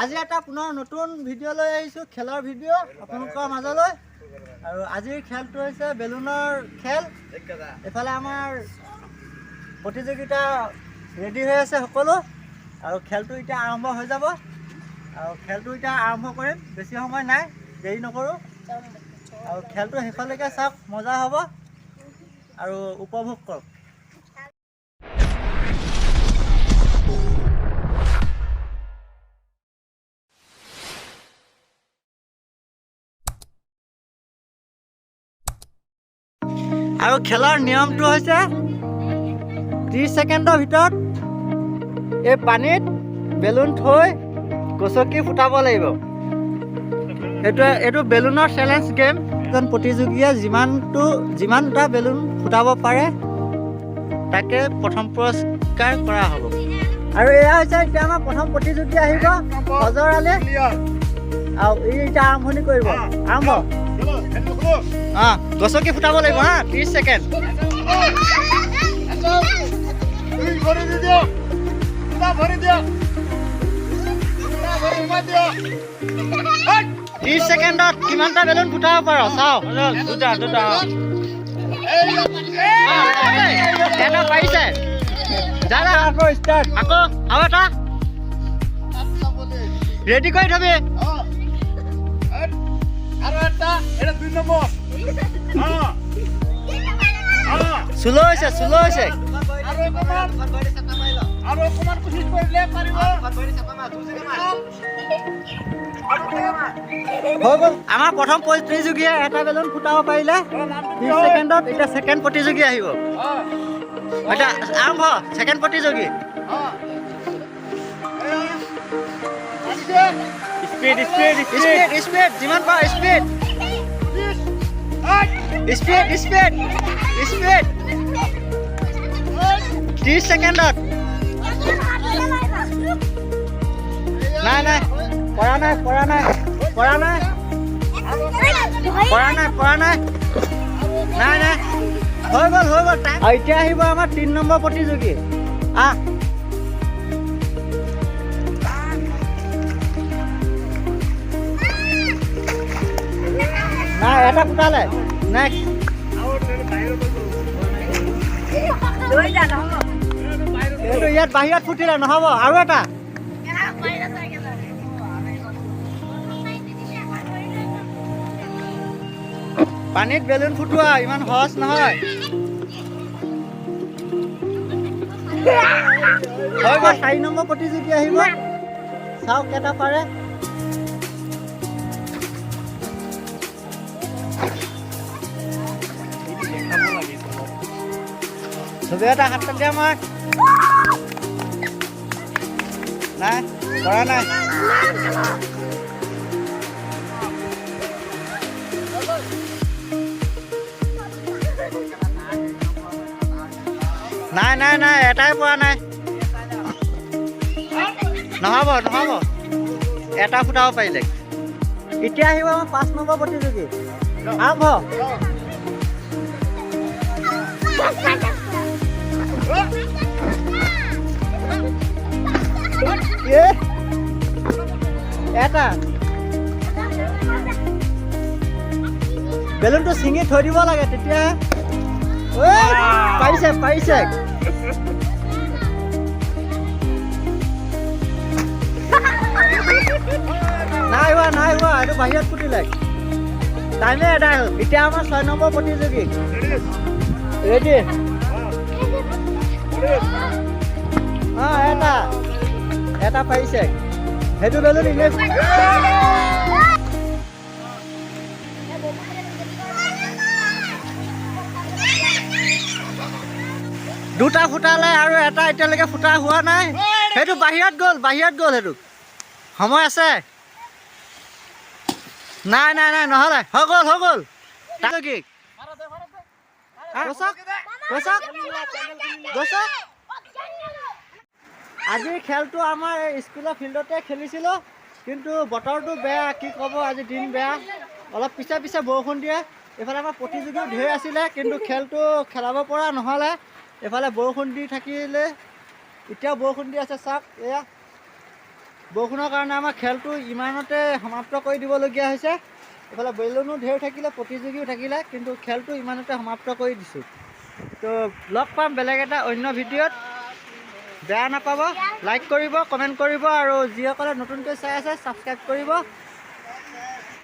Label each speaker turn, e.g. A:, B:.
A: আজি এটা পুনৰ নতুন ভিডিঅ' লৈ আহিছোঁ, খেলৰ ভিডিঅ' আপোনালোকৰ মাজলৈ। আৰু আজিৰ খেলটো হৈছে বেলুনৰ খেল। এইফালে আমাৰ প্ৰতিযোগিতা ৰেডি হৈ আছে সকলো, আৰু খেলটো এতিয়া আৰম্ভ হৈ যাব। আৰু খেলটো এতিয়া আৰম্ভ কৰিম, বেছি সময় নাই, দেৰি নকৰোঁ। আৰু খেলটো শেষলৈকে চাওক, মজা হ'ব আৰু উপভোগ কৰক। আৰু খেলৰ নিয়মটো হৈছে 30 ছেকেণ্ডৰ ভিতৰত এই পানীত বেলুন থৈ গছকি ফুটাব লাগিব। এইটো বেলুনৰ চেলেঞ্জ গেম। এজন প্ৰতিযোগীয়ে যিমানটা বেলুন ফুটাব পাৰে তাকে প্ৰথম পুৰস্কাৰ কৰা হ'ব। আৰু এয়া হৈছে এতিয়া আমাৰ প্ৰথম প্ৰতিযোগী আহিব, ফজৰ আলী। আৰু ই এতিয়া আৰম্ভণি কৰিব। আৰম্ভ। গছকি ফুটাব লাগিব হা, 30 ছেকেণ্ড। 30 ছেকেণ্ডত কিমানটা বেলুন ফুটাব পাৰ চাওঁ। দুটা এটা পাৰিছে। যা আকৌ ষ্টাৰ্ট। আকৌ আৰু এটা ৰেডি কৰি থবি। আৰু এটা, এটা 2 নম্বৰ। স্লো হৈছে। আৰু অকমান কোচিছ কৰিলে পাৰিব। হৈ গ'ল। আমাৰ প্ৰথম প্ৰতিযোগীয়ে এটা বেলুন ফুটাব পাৰিলে 30 ছেকেণ্ডত। এতিয়া ছেকেণ্ড প্ৰতিযোগী আহিব। এতিয়া আৰম্ভ, ছেকেণ্ড প্ৰতিযোগী। স্পীড যিমান পাৰ স্পীড। 30 ছেকেণ্ডত। নাই পৰা নাই। হৈ গ'ল। আৰু এতিয়া আহিব আমাৰ 3 নম্বৰ প্ৰতিযোগী। নাই, এটা ফুটালে। নেক্সট। এইটো ইয়াত বাহিৰত ফুটিলে নহ'ব, আৰু এটা। পানীত বেলুন ফুটোৱা ইমান সহজ নহয়। হৈ গ'ল। 4 নম্বৰ প্ৰতিযোগী আহিব, চাওক কেইটা পাৰে। ছবি এটা হাত দিয়া মই। নাই, কৰা নাই। নাই, এটাই পৰা নাই। নহ'ব, এটা ফুটাব পাৰিলে। এতিয়া আহিব আমাৰ 5 নম্বৰ প্ৰতিযোগী। আৰম্ভ। এটা বেলুনটো ছিঙি থৈ দিব লাগে, তেতিয়া পাৰিছে। নাই হোৱা, এইটো বাহিৰত ফুটিলে। টাইমে এদাই হ'ল। এতিয়া আমাৰ 6 নম্বৰ প্ৰতিযোগী ৰেডি। এটা পাৰিছে। সেইটো বেলুন ইংলিছ। দুটা ফুটালে আৰু এটা এতিয়ালৈকে ফুটা হোৱা নাই। সেইটো বাহিৰত গ'ল। সেইটো সময় আছে। নাই, নহ'লে। হৈ গ'ল। আজিৰ খেলটো আমাৰ স্কুলৰ ফিল্ডতে খেলিছিলোঁ, কিন্তু বতৰটো বেয়া, কি ক'ব, আজি দিন বেয়া। অলপ পিছে বৰষুণ দিয়ে। এইফালে আমাৰ প্ৰতিযোগীও ঢেৰ আছিলে, কিন্তু খেলটো খেলাব পৰা নহ'লে। এইফালে বৰষুণ দি থাকিলে, এতিয়াও বৰষুণ দি আছে, চাওক। এয়া বৰষুণৰ কাৰণে আমাৰ খেলটো ইমানতে সমাপ্ত কৰি দিবলগীয়া হৈছে। এইফালে বেলুনো ঢেৰ থাকিলে, প্ৰতিযোগীও থাকিলে, কিন্তু খেলটো ইমানতে সমাপ্ত কৰি দিছোঁ। তো লগ পাম বেলেগ এটা অন্য ভিডিঅ'ত। বেয়া নাপাব, লাইক কৰিব, কমেণ্ট কৰিব, আৰু যিসকলে নতুনকৈ চাই আছে ছাবস্ক্ৰাইব কৰিব।